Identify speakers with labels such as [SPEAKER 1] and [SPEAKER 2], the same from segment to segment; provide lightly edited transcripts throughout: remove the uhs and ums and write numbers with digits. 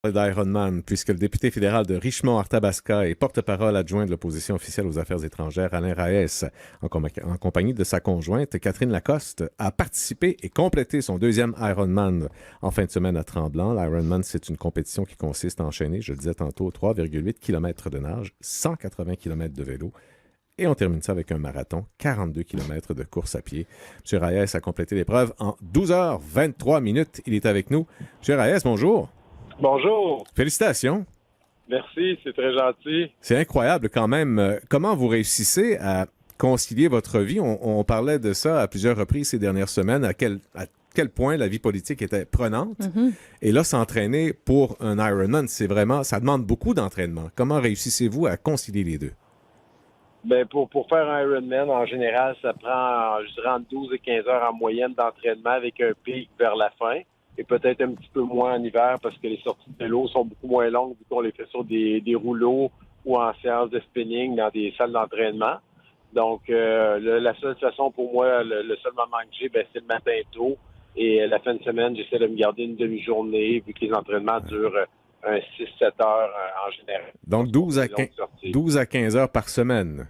[SPEAKER 1] D'Ironman, puisque le député fédéral de Richmond-Arthabasca et porte-parole adjoint de l'opposition officielle aux affaires étrangères, Alain Reyes, en compagnie de sa conjointe, Catherine Lacoste, a participé et complété son deuxième Ironman en fin de semaine à Tremblant. L'Ironman, c'est une compétition qui consiste à enchaîner, je le disais tantôt, 3,8 km de nage, 180 km de vélo. Et on termine ça avec un marathon, 42 km de course à pied. M. Reyes a complété l'épreuve en 12h23 minutes. Il est avec nous. M. Reyes, bonjour.
[SPEAKER 2] Bonjour.
[SPEAKER 1] Félicitations.
[SPEAKER 2] Merci, c'est très gentil.
[SPEAKER 1] C'est incroyable quand même. Comment vous réussissez à concilier votre vie? On parlait de ça à plusieurs reprises ces dernières semaines, à quel point la vie politique était prenante. Mm-hmm. Et là, s'entraîner pour un Ironman, ça demande beaucoup d'entraînement. Comment réussissez-vous à concilier les deux?
[SPEAKER 2] Ben pour faire un Ironman, en général, ça prend, je dirais, entre 12 et 15 heures en moyenne d'entraînement avec un pic vers la fin. Et peut-être un petit peu moins en hiver parce que les sorties de vélo sont beaucoup moins longues vu qu'on les fait sur des rouleaux ou en séance de spinning dans des salles d'entraînement. Donc, la seule façon pour moi, le seul moment que j'ai, c'est le matin tôt. Et la fin de semaine, j'essaie de me garder une demi-journée vu que les entraînements durent un 6-7 heures en général.
[SPEAKER 1] Donc, 12 à 15 heures par semaine.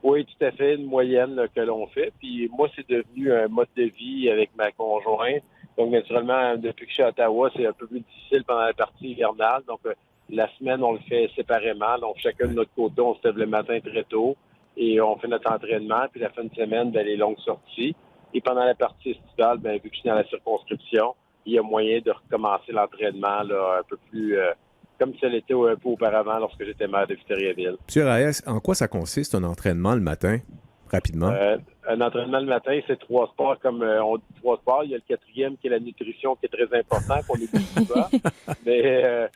[SPEAKER 2] Oui, tout à fait, une moyenne là, que l'on fait. Puis moi, c'est devenu un mode de vie avec ma conjointe. Donc, naturellement, depuis que je suis à Ottawa, c'est un peu plus difficile pendant la partie hivernale. Donc, la semaine, on le fait séparément. Donc, chacun de notre côté, on se lève le matin très tôt et on fait notre entraînement. Puis la fin de semaine, les longues sorties. Et pendant la partie estivale, vu que je suis dans la circonscription, il y a moyen de recommencer l'entraînement là, un peu plus comme ça l'était un peu auparavant lorsque j'étais maire de Victoriaville.
[SPEAKER 1] Monsieur Reyes, en quoi ça consiste un entraînement le matin, rapidement?
[SPEAKER 2] Un entraînement le matin, c'est 3 sports comme on dit 3 sports. Il y a le 4e qui est la nutrition qui est très important, qu'on oublie souvent. Mais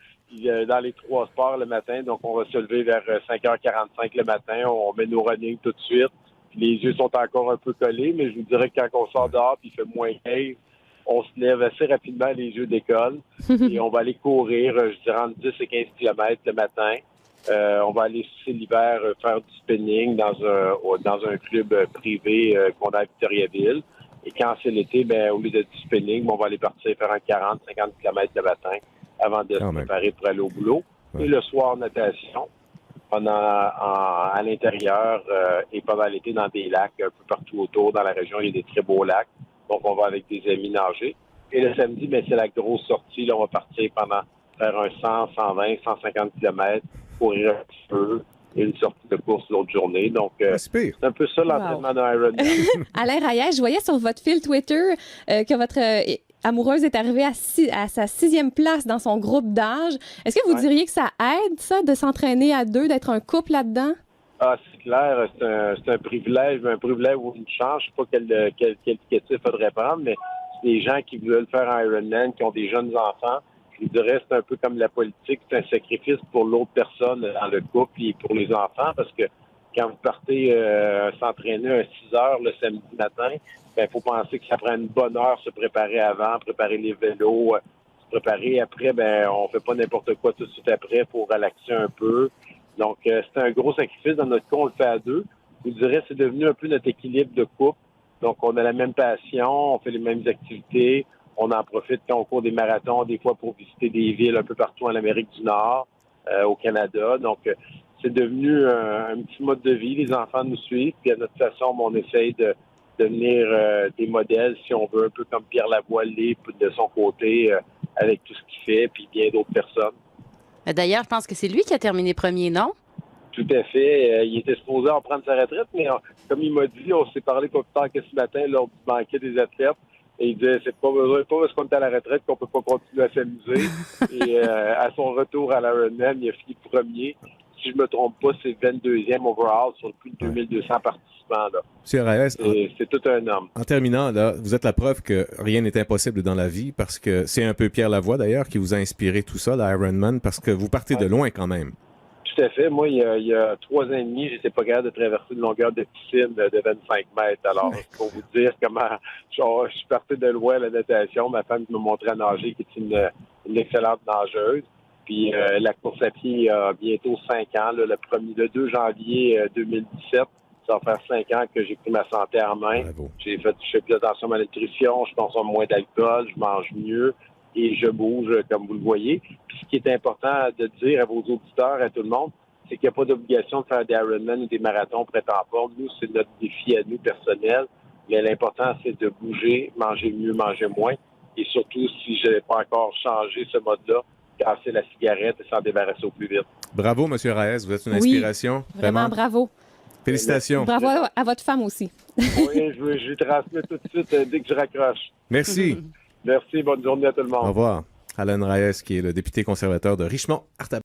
[SPEAKER 2] dans les 3 sports le matin, donc on va se lever vers 5h45 le matin. On met nos running tout de suite. Puis les yeux sont encore un peu collés, mais je vous dirais que quand on sort dehors puis il fait moins 15, on se lève assez rapidement les yeux d'école et on va aller courir, je dirais, entre 10 et 15 km le matin. On va aller, c'est l'hiver, faire du spinning dans un club privé qu'on a à Victoriaville. Et quand c'est l'été, au lieu de du spinning, on va aller partir faire un 40-50 km le matin avant de se préparer pour aller au boulot. Ouais. Et le soir, natation. À l'intérieur et pendant l'été dans des lacs un peu partout autour dans la région. Il y a des très beaux lacs. Donc, on va avec des amis nager. Et le samedi, c'est la grosse sortie. Là, on va partir faire un 100, 120, 150 km, courir un petit peu et une sortie de course l'autre journée. Donc, c'est un peu ça l'entraînement d'un Ironman.
[SPEAKER 3] Alain Reyes, je voyais sur votre fil Twitter que votre amoureuse est arrivée à sa 6e place dans son groupe d'âge. Est-ce que vous diriez que ça aide, ça, de s'entraîner à deux, d'être un couple là-dedans?
[SPEAKER 2] Ah, c'est clair, c'est un privilège ou une chance. Je sais pas quel qualificatif il faudrait prendre, mais c'est des gens qui veulent faire un Ironman, qui ont des jeunes enfants. Je dirais c'est un peu comme la politique, c'est un sacrifice pour l'autre personne dans le couple et pour les enfants, parce que quand vous partez s'entraîner à 6 heures le samedi matin, il faut penser que ça prend une bonne heure se préparer avant, préparer les vélos, se préparer. Après, on fait pas n'importe quoi tout de suite après pour relaxer un peu. Donc, c'est un gros sacrifice. Dans notre cas, on le fait à deux. Je vous dirais, c'est devenu un peu notre équilibre de couple. Donc, on a la même passion, on fait les mêmes activités. On en profite quand on court des marathons, des fois pour visiter des villes un peu partout en Amérique du Nord, au Canada. Donc, c'est devenu un petit mode de vie. Les enfants nous suivent. Puis, à notre façon, on essaye de devenir des modèles, si on veut, un peu comme Pierre Lavoie l'est de son côté, avec tout ce qu'il fait, puis bien d'autres personnes.
[SPEAKER 4] D'ailleurs, je pense que c'est lui qui a terminé premier, non?
[SPEAKER 2] Tout à fait. Il était supposé en prendre sa retraite, mais comme il m'a dit, on s'est parlé pas plus tard que ce matin lors du banquet des athlètes. Et il disait, c'est pas parce qu'on est à la retraite qu'on peut pas continuer à s'amuser. Et à son retour à l'Ironman, il a fini premier. Si je me trompe pas, c'est 22e overall sur plus de 2200 participants. Là.
[SPEAKER 1] Monsieur Reyes,
[SPEAKER 2] c'est tout un homme.
[SPEAKER 1] En terminant, là, vous êtes la preuve que rien n'est impossible dans la vie, parce que c'est un peu Pierre Lavoie, d'ailleurs, qui vous a inspiré tout ça, l'Ironman, parce que vous partez de loin quand même.
[SPEAKER 2] Tout à fait. Moi, il y a 3 ans et demi, j'étais pas capable de traverser une longueur de piscine de 25 mètres. Alors, pour vous dire comment je suis parti de loin à la natation. Ma femme me montrait à nager, qui est une excellente nageuse. Puis la course à pied, il y a bientôt 5 ans, là, le 2 janvier 2017. Ça va faire 5 ans que j'ai pris ma santé en main. Bravo. Je fais plus attention à ma nutrition, je consomme moins d'alcool, je mange mieux. et je bouge, comme vous le voyez. Puis ce qui est important de dire à vos auditeurs, à tout le monde, c'est qu'il n'y a pas d'obligation de faire des Ironman ou des marathons pour être en forme. Nous, c'est notre défi à nous personnel. Mais l'important, c'est de bouger, manger mieux, manger moins. Et surtout, si je n'ai pas encore changé ce mode-là, casser la cigarette et s'en débarrasser au plus vite.
[SPEAKER 1] Bravo, M. Raes. Vous êtes une inspiration.
[SPEAKER 3] Vraiment, bravo.
[SPEAKER 1] Félicitations.
[SPEAKER 3] Bravo à votre femme aussi.
[SPEAKER 2] Oui, je lui transmets tout de suite dès que je raccroche.
[SPEAKER 1] Merci.
[SPEAKER 2] Merci, bonne journée à tout le monde.
[SPEAKER 1] Au revoir. Alan Raes, qui est le député conservateur de Richmond-Arthabasca.